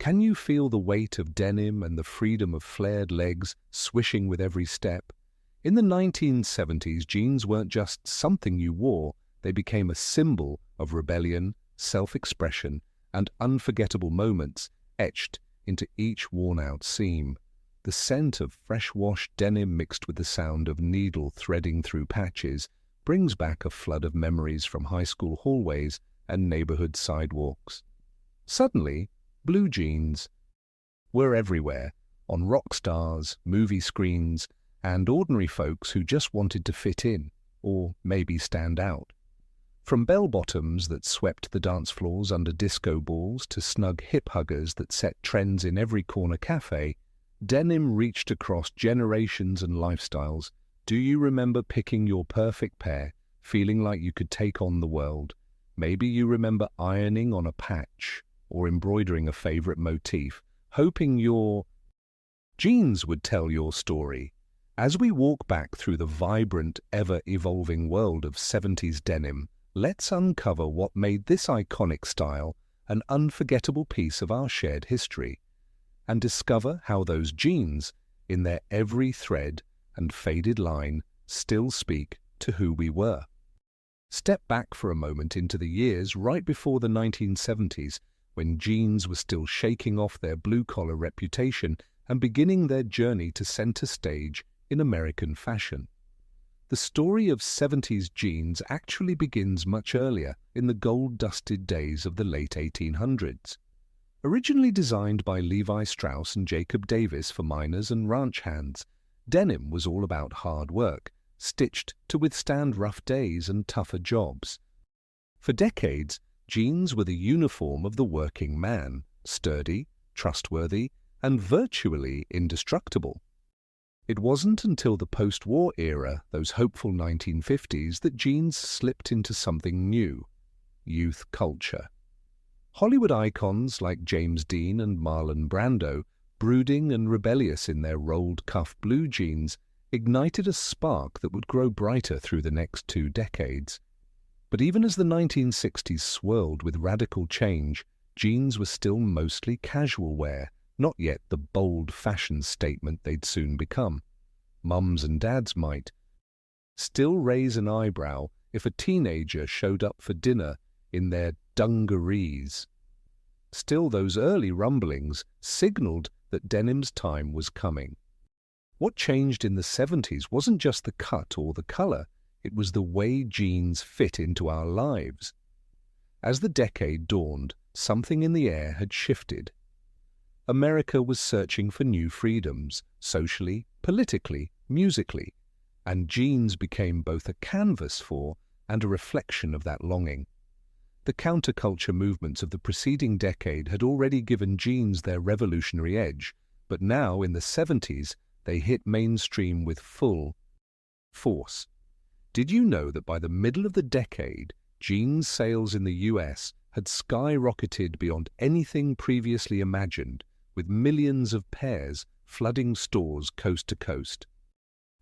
Can you feel the weight of denim and the freedom of flared legs swishing with every step? In the 1970s, jeans weren't just something you wore, they became a symbol of rebellion, self-expression, and unforgettable moments etched into each worn-out seam. The scent of fresh-washed denim mixed with the sound of needle threading through patches brings back a flood of memories from high school hallways and neighborhood sidewalks. Suddenly, blue jeans were everywhere, on rock stars, movie screens, and ordinary folks who just wanted to fit in, or maybe stand out. From bell-bottoms that swept the dance floors under disco balls to snug hip-huggers that set trends in every corner cafe, denim reached across generations and lifestyles. Do you remember picking your perfect pair, feeling like you could take on the world? Maybe you remember ironing on a patch or embroidering a favorite motif, hoping your jeans would tell your story. As we walk back through the vibrant, ever-evolving world of 70s denim, let's uncover what made this iconic style an unforgettable piece of our shared history, and discover how those jeans, in their every thread and faded line, still speak to who we were. Step back for a moment into the years right before the 1970s, when jeans were still shaking off their blue-collar reputation and beginning their journey to center stage in American fashion. The story of 70s jeans actually begins much earlier, in the gold-dusted days of the late 1800s. Originally designed by Levi Strauss and Jacob Davis for miners and ranch hands, denim was all about hard work, stitched to withstand rough days and tougher jobs. For decades, jeans were the uniform of the working man, sturdy, trustworthy, and virtually indestructible. It wasn't until the post-war era, those hopeful 1950s, that jeans slipped into something new: youth culture. Hollywood icons like James Dean and Marlon Brando, brooding and rebellious in their rolled-cuff blue jeans, ignited a spark that would grow brighter through the next 2 decades. But even as the 1960s swirled with radical change, jeans were still mostly casual wear, not yet the bold fashion statement they'd soon become. Mums and dads might still raise an eyebrow if a teenager showed up for dinner in their dungarees. Still, those early rumblings signaled that denim's time was coming. What changed in the 70s wasn't just the cut or the color, it was the way jeans fit into our lives. As the decade dawned, something in the air had shifted. America was searching for new freedoms, socially, politically, musically, and jeans became both a canvas for and a reflection of that longing. The counterculture movements of the preceding decade had already given jeans their revolutionary edge, but now, in the 70s, they hit mainstream with full force. Did you know that by the middle of the decade, jeans sales in the US had skyrocketed beyond anything previously imagined, with millions of pairs flooding stores coast to coast?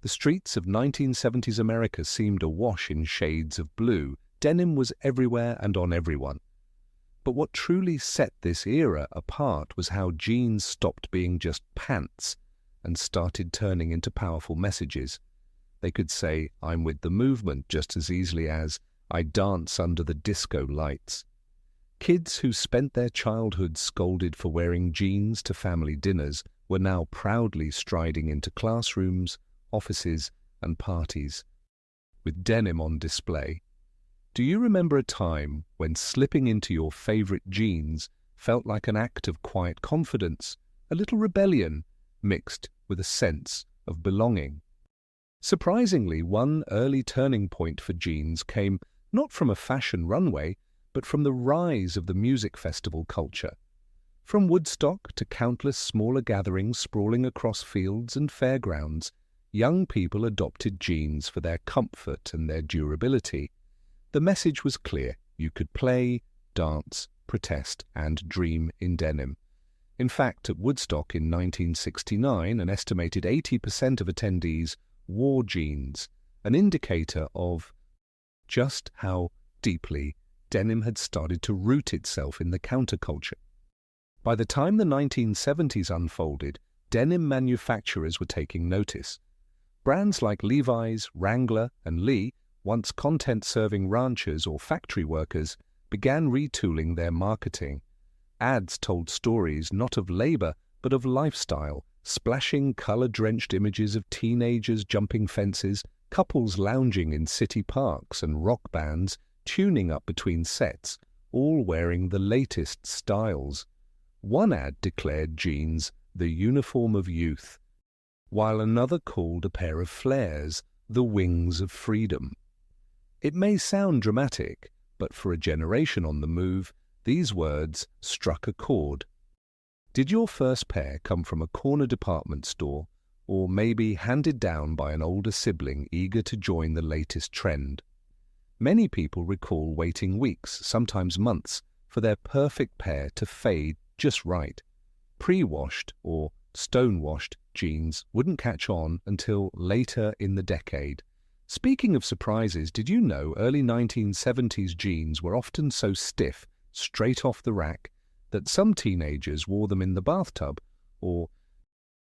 The streets of 1970s America seemed awash in shades of blue. Denim was everywhere and on everyone. But what truly set this era apart was how jeans stopped being just pants and started turning into powerful messages. They could say, "I'm with the movement," just as easily as, "I dance under the disco lights." Kids who spent their childhood scolded for wearing jeans to family dinners were now proudly striding into classrooms, offices, and parties with denim on display. Do you remember a time when slipping into your favorite jeans felt like an act of quiet confidence, a little rebellion, mixed with a sense of belonging? Surprisingly, one early turning point for jeans came not from a fashion runway, but from the rise of the music festival culture. From Woodstock to countless smaller gatherings sprawling across fields and fairgrounds, young people adopted jeans for their comfort and their durability. The message was clear: you could play, dance, protest, and dream in denim. In fact, at Woodstock in 1969, an estimated 80% of attendees wore jeans, an indicator of just how deeply denim had started to root itself in the counterculture. By the time the 1970s unfolded, denim manufacturers were taking notice. Brands like Levi's, Wrangler, and Lee, once content-serving ranchers or factory workers, began retooling their marketing. Ads told stories not of labor, but of lifestyle, splashing color-drenched images of teenagers jumping fences, couples lounging in city parks, and rock bands tuning up between sets, all wearing the latest styles. One ad declared jeans the uniform of youth, while another called a pair of flares the wings of freedom. It may sound dramatic, but for a generation on the move, these words struck a chord. Did your first pair come from a corner department store, or maybe handed down by an older sibling eager to join the latest trend? Many people recall waiting weeks, sometimes months, for their perfect pair to fade just right. Pre-washed or stone-washed jeans wouldn't catch on until later in the decade. Speaking of surprises, did you know early 1970s jeans were often so stiff, straight off the rack, that some teenagers wore them in the bathtub or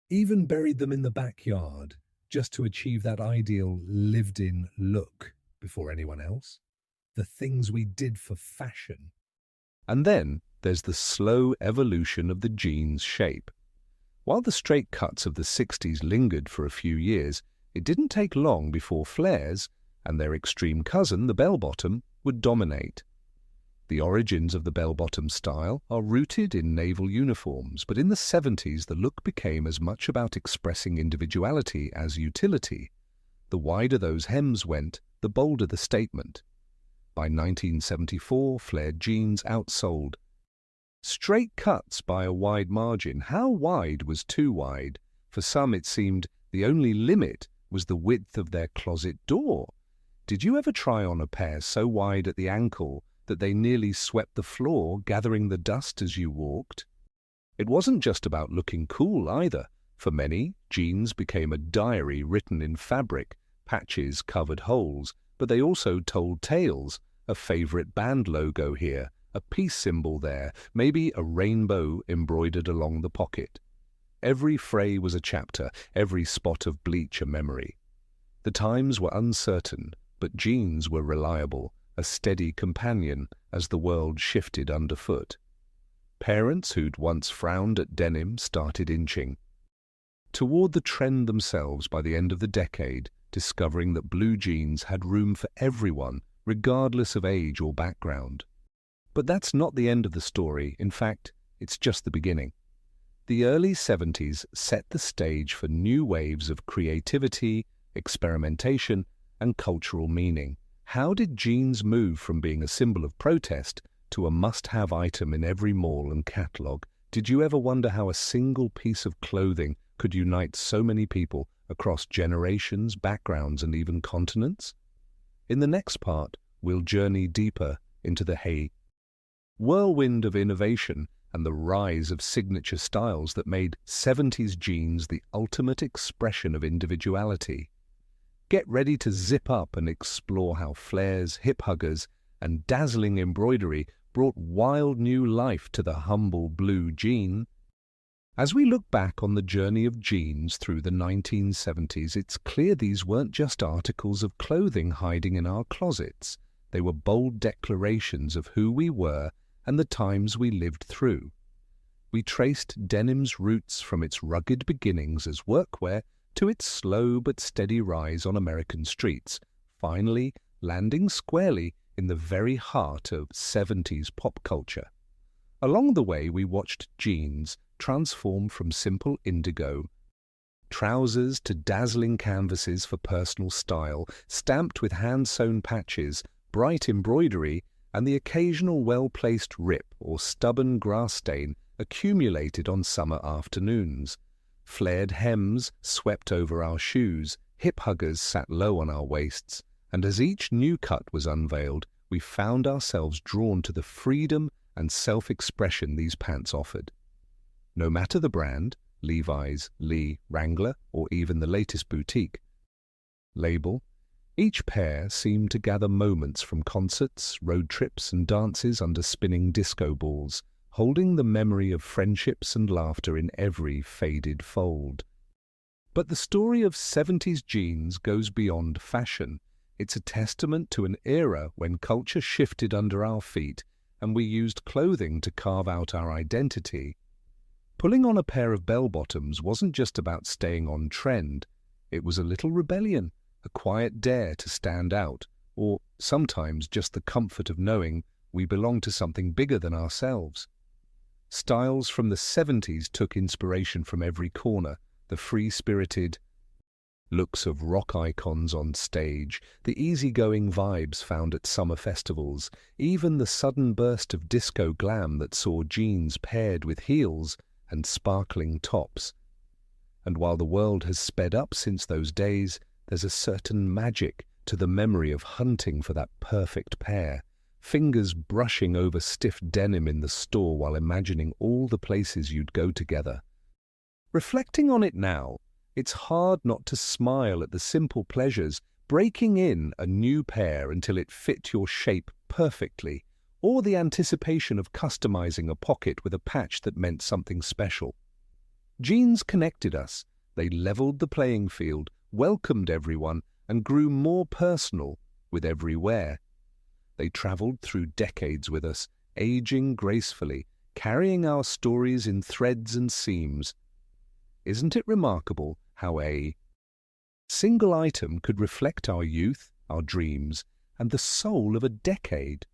even buried them in the backyard just to achieve that ideal lived-in look before anyone else? The things we did for fashion. And then there's the slow evolution of the jeans shape. While the straight cuts of the 60s lingered for a few years, it didn't take long before flares, and their extreme cousin, the bell-bottom, would dominate. The origins of the bell-bottom style are rooted in naval uniforms, but in the 70s the look became as much about expressing individuality as utility. The wider those hems went, the bolder the statement. By 1974, flared jeans outsold straight cuts by a wide margin. How wide was too wide? For some it seemed the only limit was the width of their closet door. Did you ever try on a pair so wide at the ankle that they nearly swept the floor, gathering the dust as you walked? It wasn't just about looking cool either. For many, jeans became a diary written in fabric. Patches covered holes, but they also told tales. A favorite band logo here, a peace symbol there, maybe a rainbow embroidered along the pocket. Every fray was a chapter, every spot of bleach a memory. The times were uncertain, but jeans were reliable, a steady companion as the world shifted underfoot. Parents who'd once frowned at denim started inching toward the trend themselves by the end of the decade, discovering that blue jeans had room for everyone, regardless of age or background. But that's not the end of the story. In fact, it's just the beginning. The early 70s set the stage for new waves of creativity, experimentation, and cultural meaning. How did jeans move from being a symbol of protest to a must-have item in every mall and catalog? Did you ever wonder how a single piece of clothing could unite so many people across generations, backgrounds, and even continents? In the next part, we'll journey deeper into the whirlwind of innovation and the rise of signature styles that made 70s jeans the ultimate expression of individuality. Get ready to zip up and explore how flares, hip huggers, and dazzling embroidery brought wild new life to the humble blue jean. As we look back on the journey of jeans through the 1970s, it's clear these weren't just articles of clothing hiding in our closets. They were bold declarations of who we were and the times we lived through. We traced denim's roots from its rugged beginnings as workwear to its slow but steady rise on American streets, finally landing squarely in the very heart of 70s pop culture. Along the way, we watched jeans transform from simple indigo trousers to dazzling canvases for personal style, stamped with hand-sewn patches, bright embroidery, and the occasional well-placed rip or stubborn grass stain accumulated on summer afternoons. Flared hems swept over our shoes, hip huggers sat low on our waists, and as each new cut was unveiled, we found ourselves drawn to the freedom and self-expression these pants offered. No matter the brand, Levi's, Lee, Wrangler, or even the latest boutique label, each pair seemed to gather moments from concerts, road trips, and dances under spinning disco balls, holding the memory of friendships and laughter in every faded fold. But the story of 70s jeans goes beyond fashion. It's a testament to an era when culture shifted under our feet and we used clothing to carve out our identity. Pulling on a pair of bell-bottoms wasn't just about staying on trend. It was a little rebellion, a quiet dare to stand out, or sometimes just the comfort of knowing we belong to something bigger than ourselves. Styles from the 70s took inspiration from every corner, the free-spirited looks of rock icons on stage, the easygoing vibes found at summer festivals, even the sudden burst of disco glam that saw jeans paired with heels and sparkling tops. And while the world has sped up since those days, there's a certain magic to the memory of hunting for that perfect pair, fingers brushing over stiff denim in the store while imagining all the places you'd go together. Reflecting on it now, it's hard not to smile at the simple pleasures, breaking in a new pair until it fit your shape perfectly, or the anticipation of customizing a pocket with a patch that meant something special. Jeans connected us. They leveled the playing field, welcomed everyone, and grew more personal with every wear. They traveled through decades with us, aging gracefully, carrying our stories in threads and seams. Isn't it remarkable how a single item could reflect our youth, our dreams, and the soul of a decade?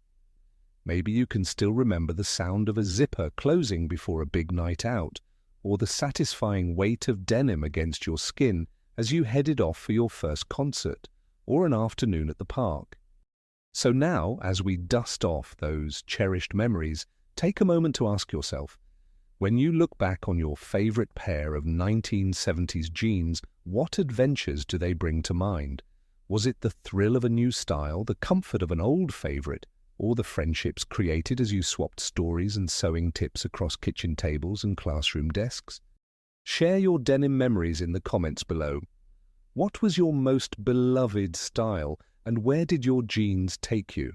Maybe you can still remember the sound of a zipper closing before a big night out, or the satisfying weight of denim against your skin as you headed off for your first concert, or an afternoon at the park. So now, as we dust off those cherished memories, take a moment to ask yourself, when you look back on your favorite pair of 1970s jeans, what adventures do they bring to mind? Was it the thrill of a new style, the comfort of an old favorite, or the friendships created as you swapped stories and sewing tips across kitchen tables and classroom desks? Share your denim memories in the comments below. What was your most beloved style, and where did your jeans take you?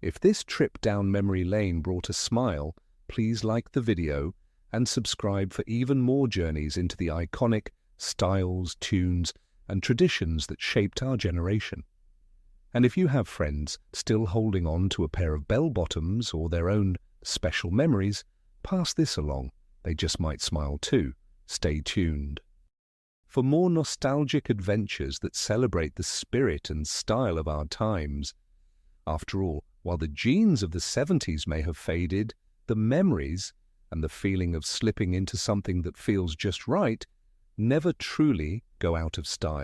If this trip down memory lane brought a smile, please like the video and subscribe for even more journeys into the iconic styles, tunes, and traditions that shaped our generation. And if you have friends still holding on to a pair of bell-bottoms or their own special memories, pass this along. They just might smile too. Stay tuned for more nostalgic adventures that celebrate the spirit and style of our times. After all, while the jeans of the 70s may have faded, the memories and the feeling of slipping into something that feels just right never truly go out of style.